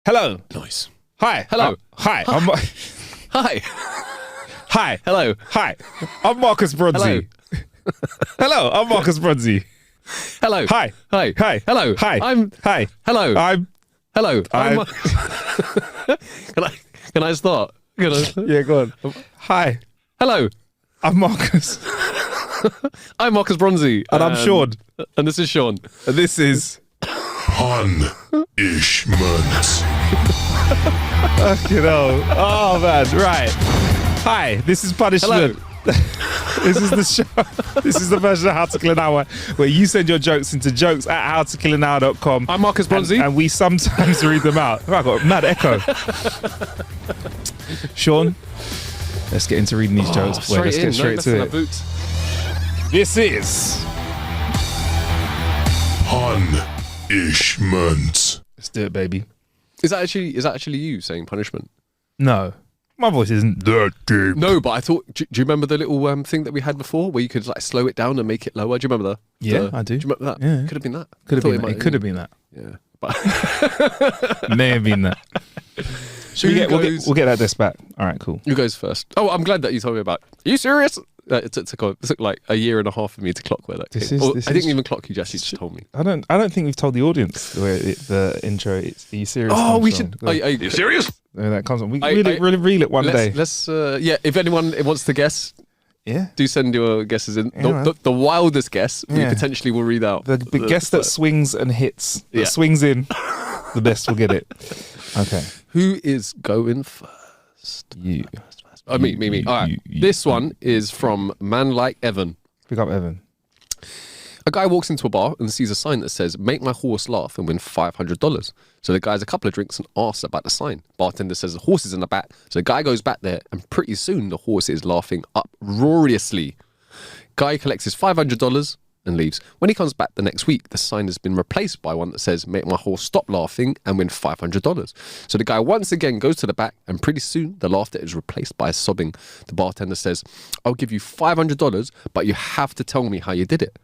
Hello. Nice. Hi. Hello. Hi. Hi. Hi. Hello. Hi. I'm Marcus Bronzy. Hello. I'm Marcus Bronzy. Hello. Hi. Hi. Hi. Hello. Hi. I'm. Hi. Hello. I'm. Hello. I'm. Can I start? Yeah, go on. Hi. Hello. I'm Marcus. I'm Marcus Bronzy. And I'm Sean. And this is Sean. And this is Punishment. fucking hell. Oh man. Right. Hi. This is Punishment. This is the show. This is the version of How to Kill an Hour where you send your jokes into jokes@howtokillanhour.com. I'm Marcus Bronzy. And we sometimes read them out. Oh, I got a mad echo. Sean, let's get into reading these jokes. Boy, let's get straight to it. This is Punishment. Let's do it, baby. Is that actually you saying punishment? No, my voice isn't that deep. No, but I thought. Do you remember the little thing that we had before, where you could like slow it down and make it lower? Do you remember that? Yeah, I do. Do you remember that? Yeah. Could have been that. Could have been that. It could have been that. Yeah, but May have been that. Should we get? We'll get that disc back. All right, cool. Who goes first? Oh, I'm glad that you told me about. Are you serious? It took like a year and a half for me to clock where that came. I didn't even clock. You just told me. I don't think we've told the audience where the intro. Are you serious? Oh, we should. Are you serious? Where that comes from. We really reel it one day. Let's. Yeah. If anyone wants to guess, yeah, do send your guesses in. Yeah, The wildest guess we potentially will read out. The guess that swings and hits, that swings in, the best will get it. Okay. Who is going first? You. Oh, me. All right. This one is from Man Like Evan. Pick up Evan. A guy walks into a bar and sees a sign that says, "Make my horse laugh and win $500. So the guy has a couple of drinks and asks about the sign. Bartender says the horse is in the back. So the guy goes back there and pretty soon the horse is laughing uproariously. Guy collects his $500 and leaves. When he comes back the next week, the sign has been replaced by one that says, "Make my horse stop laughing and win $500. So the guy once again goes to the back and pretty soon the laughter is replaced by sobbing. The bartender says, "I'll give you $500, but you have to tell me how you did it."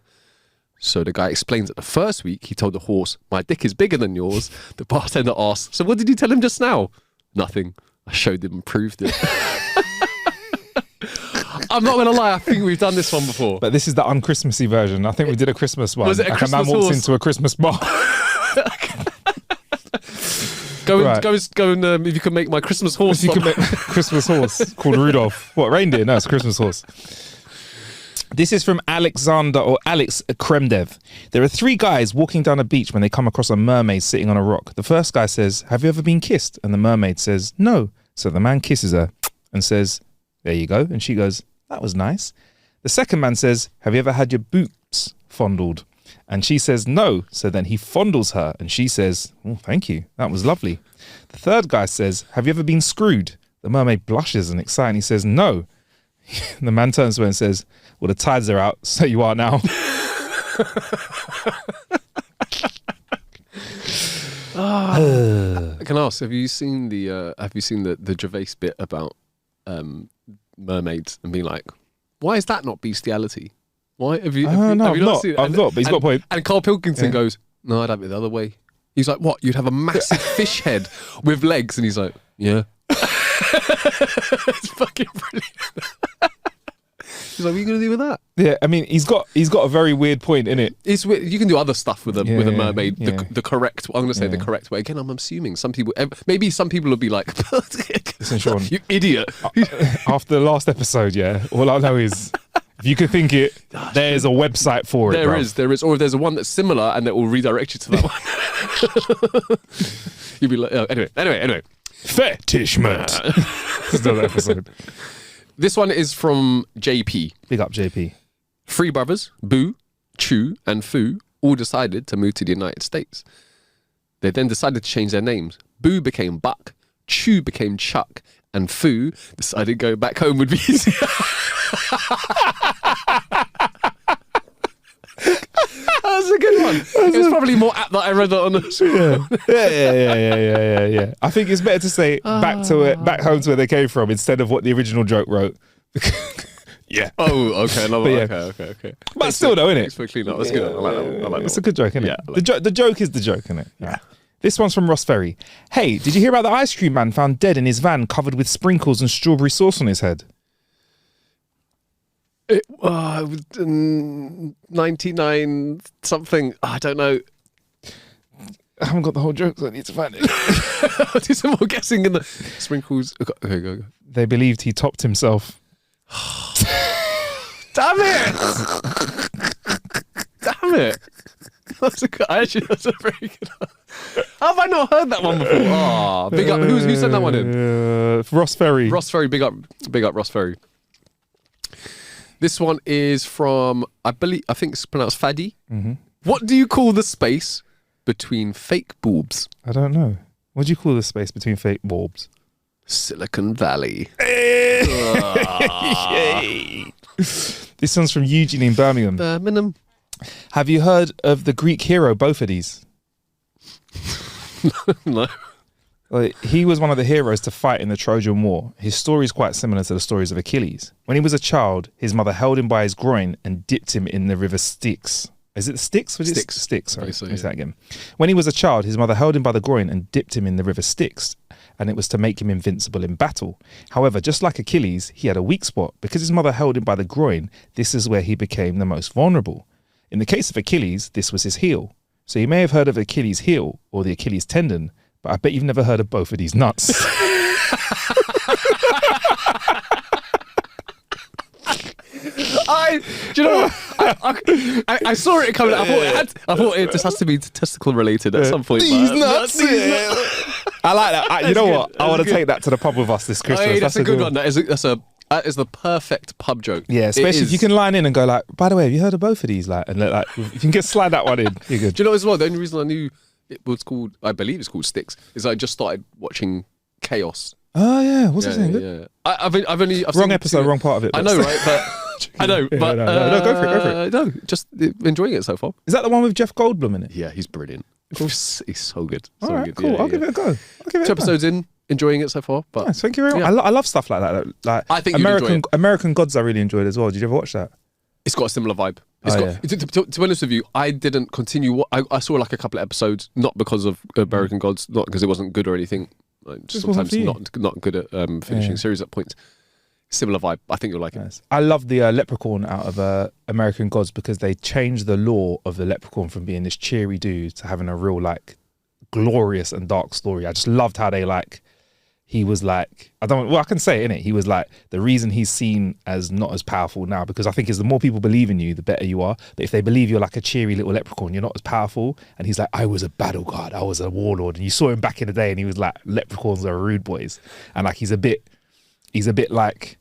So the guy explains that the first week he told the horse, "My dick is bigger than yours." The bartender asks, "So what did you tell him just now?" "Nothing. I showed him and proved it." I'm not going to lie, I think we've done this one before. But this is the un-Christmassy version. I think we did a Christmas one. Was it a Christmas man walks horse? into a Christmas bar. Go and if you can make my Christmas horse. You can make a Christmas horse called Rudolph. What, reindeer? No, it's a Christmas horse. This is from Alexander or Alex Kremdev. There are three guys walking down a beach when they come across a mermaid sitting on a rock. The first guy says, "Have you ever been kissed?" And the mermaid says, "No." So the man kisses her and says, "There you go." And she goes, "That was nice." The second man says, "Have you ever had your boots fondled?" And she says, "No." So then he fondles her and she says, "Oh, thank you. That was lovely." The third guy says, "Have you ever been screwed?" The mermaid blushes and excited. He says, "No." The man turns to her and says, "Well, the tides are out, so you are now." Can I ask, have you seen the Gervais bit about mermaids and being like, why is that not bestiality? Why have you? No, have you not seen it? I've not, but he's got a point. And Carl Pilkington goes, "No, I'd have it the other way." He's like, "What? You'd have a massive fish head with legs?" And he's like, "Yeah." It's fucking brilliant. He's like, "What are you gonna do with that?" Yeah, I mean, he's got a very weird point in it. It's weird. You can do other stuff with a mermaid. Yeah. The correct. I'm gonna say the correct way. Again, I'm assuming some people. Maybe some people will be like, Listen, Sean, "You idiot." After the last episode, all I know is if you could think it, there's a website for it. There is. Or if there's one that's similar and it will redirect you to that one. You'd be like, oh, anyway. Fetishment. It's another episode. This one is from JP. Big up, JP. Three brothers, Boo, Chew, and Fu, all decided to move to the United States. They then decided to change their names. Boo became Buck, Chew became Chuck, and Fu decided going back home would be easier. That's a good one. It was probably more apt that I read that on the show. Yeah. I think it's better to say back home to where they came from instead of what the original joke wrote. Yeah. Oh, okay. No, yeah. Okay. But still, though, innit? Thanks for cleaning up. That's good. I like that. It's a good joke, isn't it? Yeah, The joke is the joke, isn't it? Yeah. This one's from Ross Ferry. Hey, did you hear about the ice cream man found dead in his van covered with sprinkles and strawberry sauce on his head? 99 something. I don't know. I haven't got the whole joke, so I need to find it. I'll do some more guessing in the sprinkles. Okay, go. They believed he topped himself. Damn it! Damn it! That's a very good one. How have I not heard that one before? Oh, big up. Who sent that one in? Ross Ferry. Ross Ferry, big up Ross Ferry. This one is from, I think it's pronounced Faddy. Mm-hmm. What do you call the space between fake boobs? I don't know. What do you call the space between fake bulbs? Silicon Valley. This one's from Eugene in Birmingham. Birmingham. Have you heard of the Greek hero Bophades? No. Well, he was one of the heroes to fight in the Trojan War. His story is quite similar to the stories of Achilles. When he was a child, his mother held him by his groin and dipped him in the river Styx. Is it Styx? Styx. Sorry. So, Let me say that again. When he was a child, his mother held him by the groin and dipped him in the river Styx, and it was to make him invincible in battle. However, just like Achilles, he had a weak spot. Because his mother held him by the groin, this is where he became the most vulnerable. In the case of Achilles, this was his heel. So you may have heard of Achilles' heel or the Achilles tendon, but I bet you've never heard of both of these nuts. Do you know what? I saw it coming. I thought it just has to be testicle related at some point. These nuts. I like that. You know what? I want to take that to the pub with us this Christmas. Hey, that's a good one. That is the perfect pub joke. Yeah, especially if you can line in and go like, by the way, have you heard of both of these? Like, and like, if you can get slide that one in, you're good. Do you know as well? The only reason I knew it was called, I believe it's called Styx, is I just started watching Chaos. Oh yeah, what's his name? Yeah. I've Wrong episode, wrong part of it. I know, right? But I know, but no, go for it. No, just enjoying it so far. Is that the one with Jeff Goldblum in it? Yeah, he's brilliant. Cool. He's so good. All So right, good. cool. Yeah, I'll give it a go. 2 episodes in, enjoying it so far. But nice, thank you very much. Yeah. I love stuff like that. Like I think you'd enjoy it. American Gods, I really enjoyed as well. Did you ever watch that? It's got a similar vibe. Yeah. To be honest with you, I didn't continue. I saw like a couple of episodes, not because of American Gods, not because it wasn't good or anything. Just Sometimes wasn't for not good at finishing series at points. Similar vibe. I think you'll like it. Nice. I love the leprechaun out of American Gods because they changed the lore of the leprechaun from being this cheery dude to having a real like glorious and dark story. I just loved how they like. He was like, I can say it, innit? He was like, the reason he's seen as not as powerful now, because I think is the more people believe in you, the better you are. But if they believe you're like a cheery little leprechaun, you're not as powerful. And he's like, I was a battle god, I was a warlord. And you saw him back in the day and he was like, leprechauns are rude boys. And like, he's a bit like,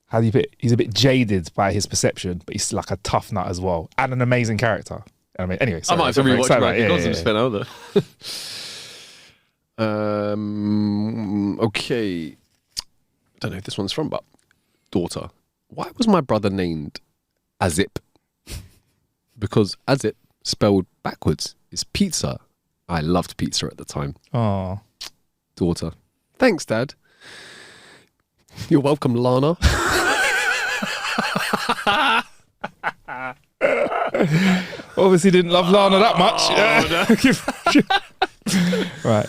how do you put it? He's a bit jaded by his perception, but he's like a tough nut as well. And an amazing character. I mean, anyway, sorry, I might have to rewatch American Gods and yeah. spin out there. Okay. Don't know if this one's from, but daughter. Why was my brother named Azip? Because Azip, spelled backwards, is pizza. I loved pizza at the time. Oh, Daughter. Thanks, Dad. You're welcome, Lana. obviously didn't love Lana that much. Right.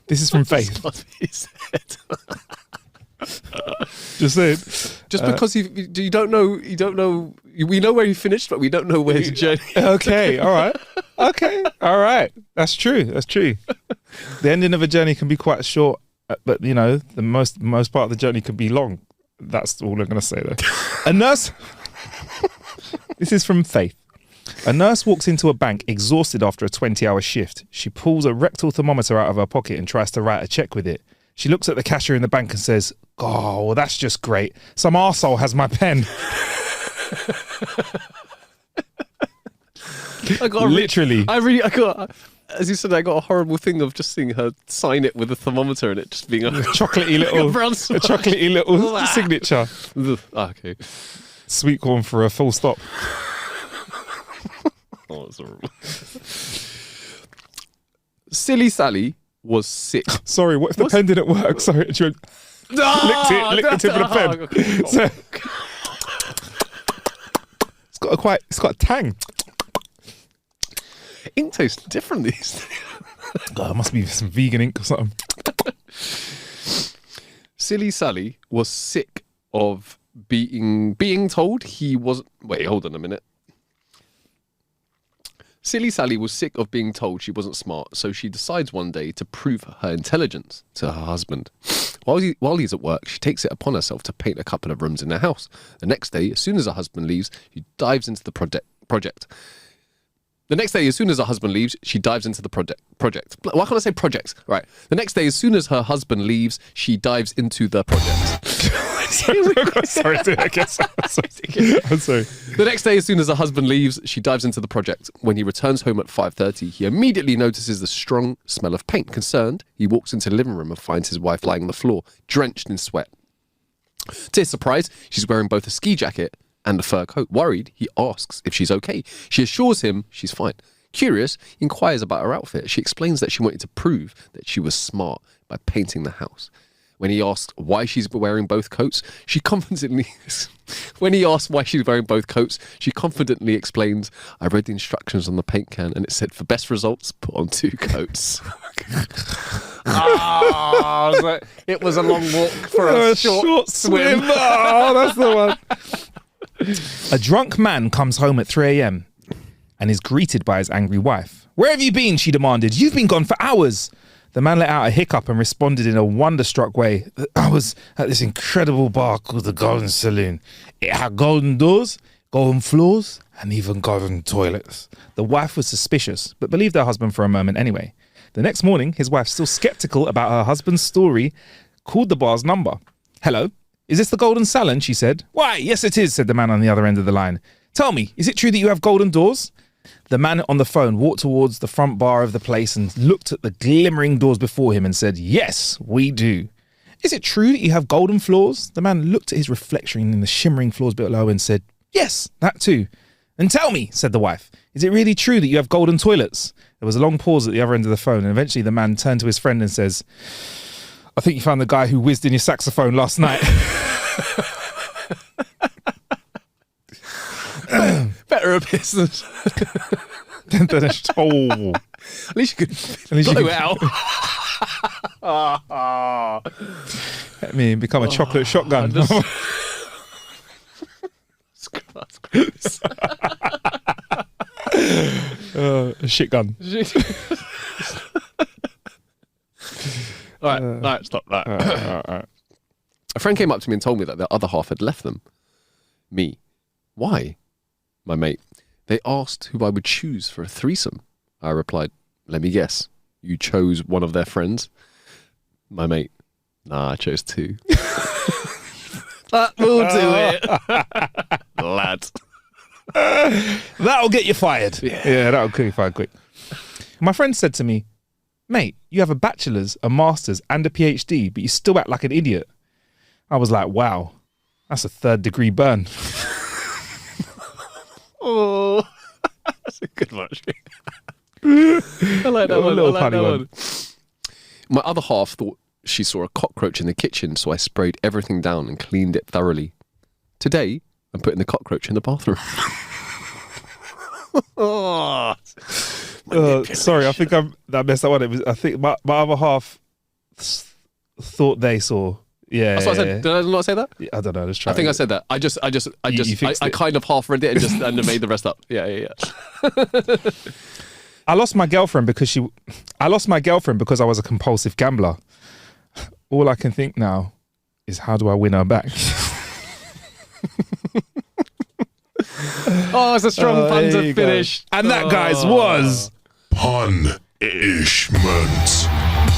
This is from Faith. Just saying. Just because you don't know, we know where he finished, but we don't know where his journey. Okay, all right. That's true. The ending of a journey can be quite short, but you know, the most part of the journey can be long. That's all I'm going to say though. A nurse. This is from Faith. A nurse walks into a bank exhausted after a 20-hour shift. She pulls a rectal thermometer out of her pocket and tries to write a check with it. She looks at the cashier in the bank and says, "Oh, well, that's just great. Some arsehole has my pen." Literally. As you said, I got a horrible thing of just seeing her sign it with a thermometer and it just being a chocolatey little signature. Okay. Sweet corn for a full stop. Oh, that's horrible. Silly Sally was sick. Sorry, what if the pen didn't work? Sorry, licked the tip of the pen. So, it's got a tang. ink tastes different these days. God, it must be some vegan ink or something. Silly Sally was sick of being told he wasn't. Wait, hold on a minute. Silly Sally was sick of being told she wasn't smart, so she decides one day to prove her intelligence to her husband. While he's at work, she takes it upon herself to paint a couple of rooms in her house. The next day, as soon as her husband leaves, she dives into the project. The next day, as soon as her husband leaves, she dives into the project. Why can't I say projects? Right. The next day, as soon as her husband leaves, she dives into the project. Sorry, do it again. I'm sorry. The next day, as soon as her husband leaves, she dives into the project. When he returns home at 5:30, he immediately notices the strong smell of paint. Concerned, he walks into the living room and finds his wife lying on the floor, drenched in sweat. To his surprise, she's wearing both a ski jacket and a fur coat. Worried, he asks if she's okay. She assures him she's fine. Curious, he inquires about her outfit. She explains that she wanted to prove that she was smart by painting the house. When he asks why she's wearing both coats, she confidently explains, "I read the instructions on the paint can and it said for best results, put on 2 coats." It was a long walk for a short swim. Oh, that's the one. A drunk man comes home at 3 a.m. and is greeted by his angry wife. "Where have you been?" she demanded. "You've been gone for hours." The man let out a hiccup and responded in a wonderstruck way. "I was at this incredible bar called the Golden Saloon. It had golden doors, golden floors, and even golden toilets." The wife was suspicious, but believed her husband for a moment anyway. The next morning, his wife, still skeptical about her husband's story, called the bar's number. "Hello, is this the Golden Salon?" she said. "Why, yes it is," said the man on the other end of the line. "Tell me, is it true that you have golden doors?" The man on the phone walked towards the front bar of the place and looked at the glimmering doors before him and said, "Yes, we do." "Is it true that you have golden floors?" The man looked at his reflection in the shimmering floors below and said, "Yes, that too." "And tell me," said the wife, "is it really true that you have golden toilets?" There was a long pause at the other end of the phone, and eventually the man turned to his friend and says, "I think you found the guy who whizzed in your saxophone last night." Better a business. Oh. At least you could blow it out. Let me become a chocolate shotgun. A shit gun. All right, stop that. All right. A friend came up to me and told me that the other half had left them. Me. Why? My mate. They asked who I would choose for a threesome. I replied, "Let me guess. You chose one of their friends?" My mate. "Nah, I chose 2. That will do it. Lad. That'll get you fired. Yeah, that'll get you fired quick. My friend said to me, "Mate, you have a bachelor's, a master's, and a PhD, but you still act like an idiot." I was like, wow, that's a 3rd-degree burn. Oh, that's a good one. I like that one. A little funny one. My other half thought she saw a cockroach in the kitchen, so I sprayed everything down and cleaned it thoroughly. Today, I'm putting the cockroach in the bathroom. Sorry, I think I messed that one. I think my other half thought they saw. Yeah, that's what I said. Did I not say that? Yeah, I don't know. Let's try. I think I said that. I kind of half read it and made the rest up. Yeah. I lost my girlfriend because I was a compulsive gambler. All I can think now is, how do I win her back? Oh, it's a strong pun to finish. And that, guys, was Punishment. Do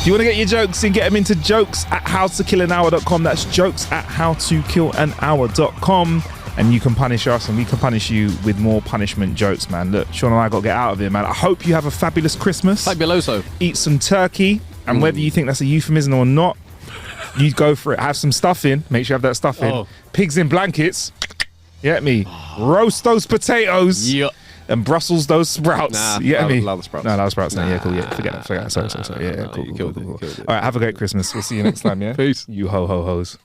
you want to get your jokes in? Get them into jokes@howtokillanhour.com. That's jokes@howtokillanhour.com. And you can punish us and we can punish you with more punishment jokes, man. Look, Sean and I got to get out of here, man. I hope you have a fabulous Christmas. Fabuloso. Eat some turkey. And whether you think that's a euphemism or not, you go for it. Have some stuff in. Make sure you have that stuff in. Pigs in blankets. You get me? Roast those potatoes. Yep. And Brussels those sprouts. Nah, you get me? love the sprouts. No, love the sprouts. No, yeah, cool. Yeah, forget that. Sorry. Yeah, cool. Killed it. All right, have a great Christmas. We'll see you next time, yeah? Peace. You ho-ho-hos.